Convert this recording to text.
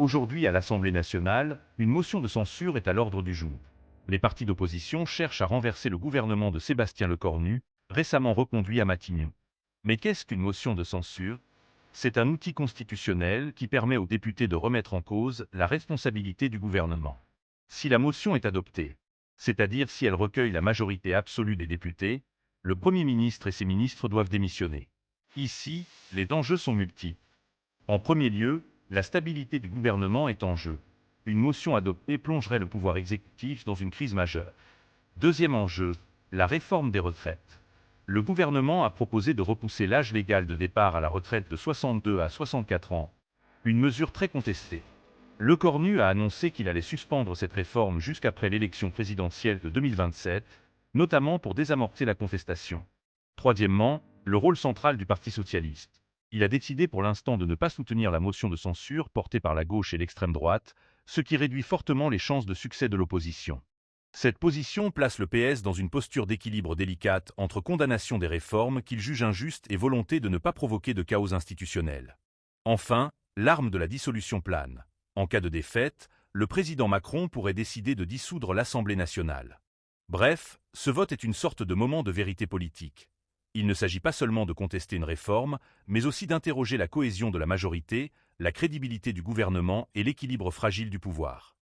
Aujourd'hui, à l'Assemblée nationale, une motion de censure est à l'ordre du jour. Les partis d'opposition cherchent à renverser le gouvernement de Sébastien Lecornu, récemment reconduit à Matignon. Mais qu'est-ce qu'une motion de censure? C'est un outil constitutionnel qui permet aux députés de remettre en cause la responsabilité du gouvernement. Si la motion est adoptée, c'est-à-dire si elle recueille la majorité absolue des députés, le Premier ministre et ses ministres doivent démissionner. Ici, les enjeux sont multiples. En premier lieu, la stabilité du gouvernement est en jeu. Une motion adoptée plongerait le pouvoir exécutif dans une crise majeure. Deuxième enjeu, la réforme des retraites. Le gouvernement a proposé de repousser l'âge légal de départ à la retraite de 62 à 64 ans, une mesure très contestée. Lecornu a annoncé qu'il allait suspendre cette réforme jusqu'après l'élection présidentielle de 2027, notamment pour désamorcer la contestation. Troisièmement, le rôle central du Parti socialiste. Il a décidé pour l'instant de ne pas soutenir la motion de censure portée par la gauche et l'extrême droite, ce qui réduit fortement les chances de succès de l'opposition. Cette position place le PS dans une posture d'équilibre délicate entre condamnation des réformes qu'il juge injustes et volonté de ne pas provoquer de chaos institutionnel. Enfin, l'arme de la dissolution plane. En cas de défaite, le président Macron pourrait décider de dissoudre l'Assemblée nationale. Bref, ce vote est une sorte de moment de vérité politique. Il ne s'agit pas seulement de contester une réforme, mais aussi d'interroger la cohésion de la majorité, la crédibilité du gouvernement et l'équilibre fragile du pouvoir.